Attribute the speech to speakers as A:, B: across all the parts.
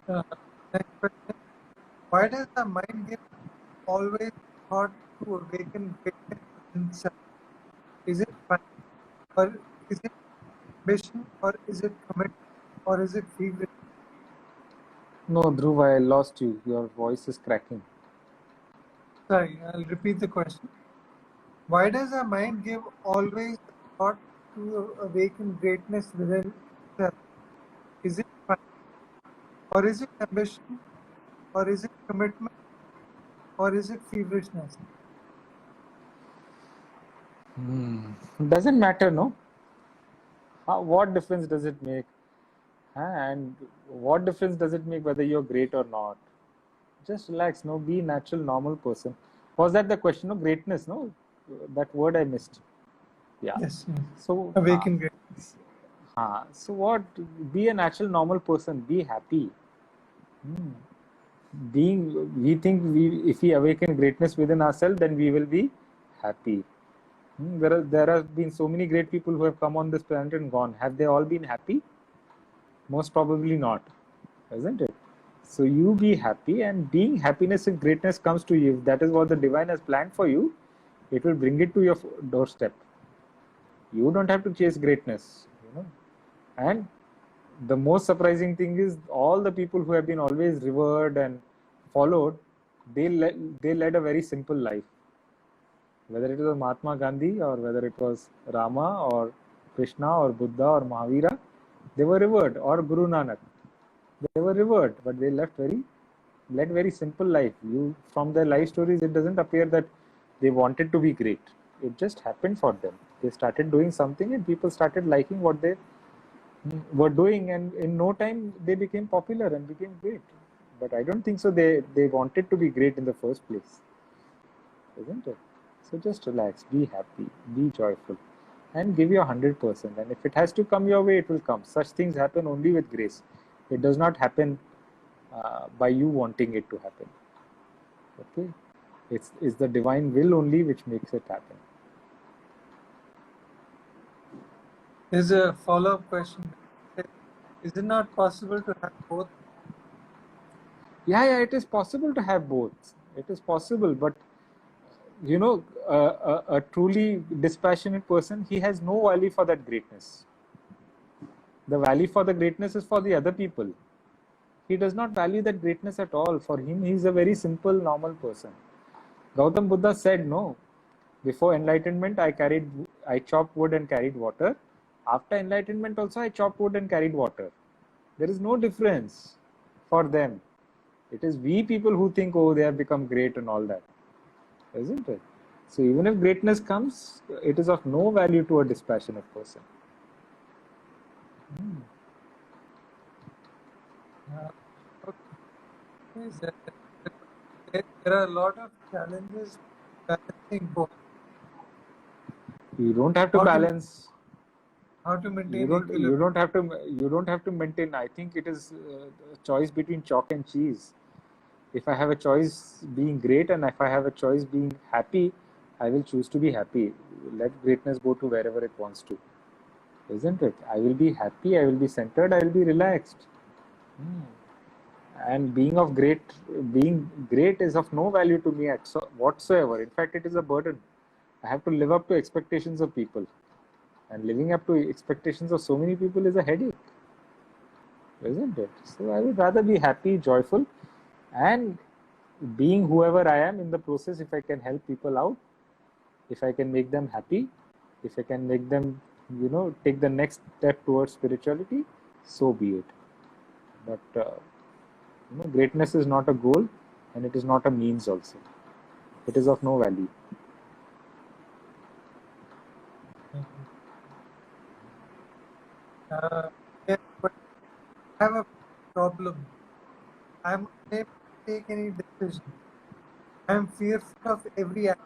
A: Uh, Next question. Why does the mind give always thought to awaken greatness within self? Is it fun, or is it ambition, or is it commitment, or is it fever?
B: No, Dhruv, I lost you. Your voice is cracking.
A: Sorry, I'll repeat the question. Why does the mind give always thought to awaken greatness within self? Is it fun, or is it ambition, or is it commitment, or is it feverishness?
B: Doesn't matter, no? What difference does it make? And what difference does it make whether you're great or not? Just relax, no? Be natural, normal person. Was that the question? No, greatness, no? That word I missed. Yeah.
A: Yes,
B: So,
A: awaken greatness.
B: so what? Be a natural, normal person. Be happy. We think if we awaken greatness within ourselves, then we will be happy. There have been so many great people who have come on this planet and gone. Have they all been happy? Most probably not, isn't it? So you be happy, and being happiness and greatness comes to you. If that is what the divine has planned for you, it will bring it to your doorstep. You don't have to chase greatness, And the most surprising thing is all the people who have been always revered and followed, they led a very simple life. Whether it was Mahatma Gandhi or whether it was Rama or Krishna or Buddha or Mahavira, they were revered, or Guru Nanak. They were revered, but they led very simple life. From their life stories, it doesn't appear that they wanted to be great. It just happened for them. They started doing something, and people started liking what they were doing, and in no time they became popular and became great. But I don't think so. They wanted to be great in the first place, isn't it? So just relax, be happy, be joyful, and give your 100%. And if it has to come your way, it will come. Such things happen only with grace. It does not happen by you wanting it to happen. Okay, it's the divine will only which makes it happen.
A: There's a follow-up question. Is it not possible to have both?
B: Yeah, it is possible to have both. It is possible, but a truly dispassionate person, he has no value for that greatness. The value for the greatness is for the other people. He does not value that greatness at all. For him, he is a very simple, normal person. Gautam Buddha said, no, before enlightenment, I chopped wood and carried water. After enlightenment also, I chopped wood and carried water. There is no difference for them. It is we people who think, oh, they have become great and all that. Isn't it? So even if greatness comes, it is of no value to a dispassionate person.
A: There are a lot of challenges balancing both.
B: You don't have to balance.
A: How to maintain
B: You don't have to maintain. I think it is a choice between chalk and cheese. If I have a choice being great and if I have a choice being happy, I will choose to be happy. Let greatness go to wherever it wants to. Isn't it? I will be happy, I will be centered, I will be relaxed. And being great is of no value to me whatsoever. In fact, it is a burden. I have to live up to expectations of people. And living up to expectations of so many people is a headache. Isn't it? So I would rather be happy, joyful, and being whoever I am in the process. If I can help people out, if I can make them happy, if I can make them, take the next step towards spirituality, so be it. But greatness is not a goal, and it is not a means also. It is of no value.
A: Yes, but I have a problem. I'm unable to take any decision. I'm fearful of every act.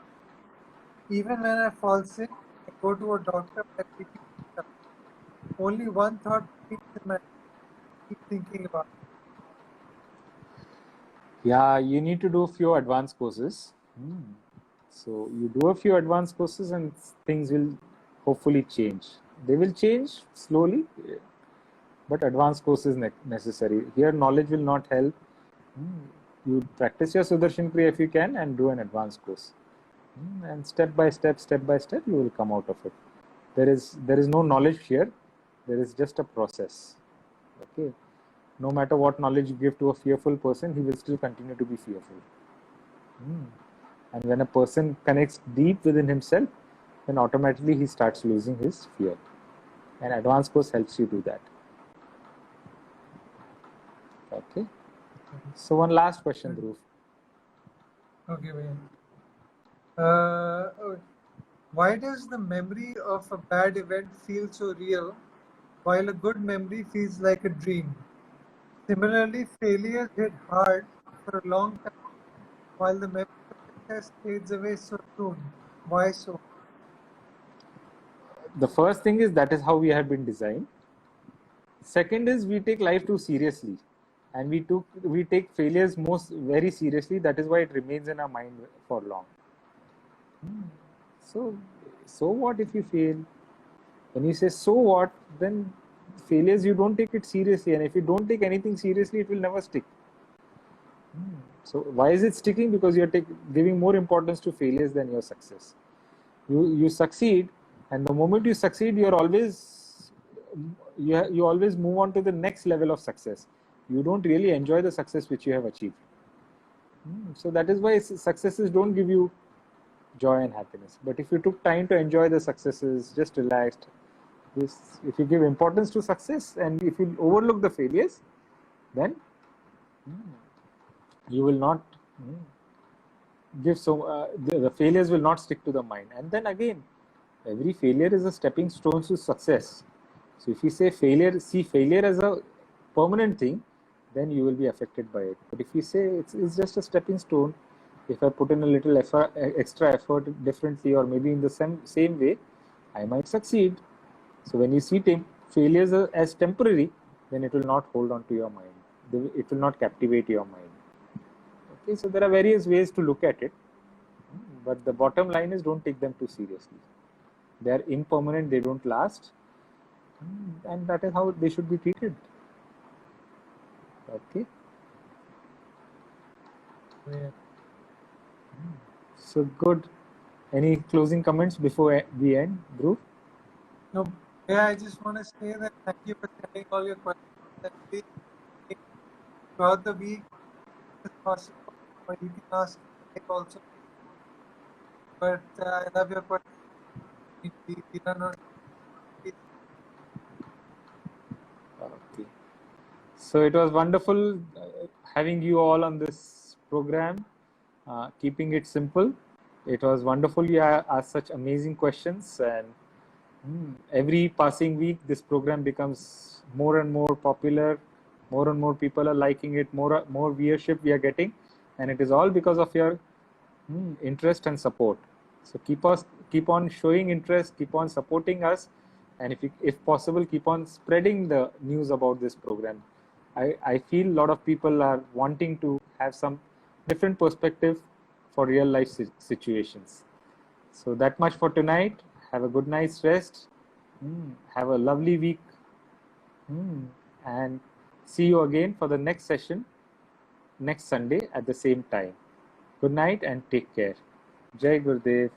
A: Even when I fall sick, I go to a doctor. I repeat myself. Only one thought keeps in my head. I keep thinking about it.
B: Yeah, you need to do a few advanced courses. So you do a few advanced courses and things will hopefully change. They will change slowly, but advanced course is necessary. Here knowledge will not help. You practice your Sudarshan Kriya if you can and do an advanced course. And step by step, you will come out of it. There is no knowledge here. There is just a process. Okay. No matter what knowledge you give to a fearful person, he will still continue to be fearful. And when a person connects deep within himself, then automatically he starts losing his fear. And advanced course helps you do that. Okay. So one last question, Dhruv.
A: Okay, Bhaiya. Why does the memory of a bad event feel so real, while a good memory feels like a dream? Similarly, failures hit hard for a long time, while the memory of success fades away so soon. Why so?
B: The first thing is that is how we have been designed. Second is we take life too seriously, and we take failures very seriously. That is why it remains in our mind for long. So what if you fail? When you say so what, then failures you don't take it seriously, and if you don't take anything seriously, it will never stick. So why is it sticking? Because you are giving more importance to failures than your success. You succeed, and the moment you succeed, you always move on to the next level of success. You don't really enjoy the success which you have achieved. So that is why successes don't give you joy and happiness. But if you took time to enjoy the successes, just relaxed, if you give importance to success and if you overlook the failures, then you will not give the failures will not stick to the mind. And then again, every failure is a stepping stone to success. So if you see failure as a permanent thing, then you will be affected by it. But if you say it's just a stepping stone, if I put in a little extra effort differently, or maybe in the same way, I might succeed. So when you see failures as temporary, then it will not hold on to your mind. It will not captivate your mind. Okay, so there are various ways to look at it, but the bottom line is don't take them too seriously. They are impermanent, they don't last, and that is how they should be treated. Okay.
A: Yeah.
B: So good. Any closing comments before we end, Dhruv?
A: No, yeah, I just want to say that thank you for sending all your questions. And please, throughout the week, if possible, or you can ask me also. But I love your questions. We are not.
B: Okay. So it was wonderful having you all on this program, keeping it simple. It was wonderful. You asked such amazing questions, and every passing week, this program becomes more and more popular. More and more people are liking it. More viewership we are getting, and it is all because of your interest and support. So keep on showing interest, keep on supporting us, and if possible, keep on spreading the news about this program. I feel a lot of people are wanting to have some different perspective for real life situations. So that much for tonight. Have a good night's rest. Have a lovely week. And see you again for the next session next Sunday at the same time. Good night and take care. Jai Gurudev.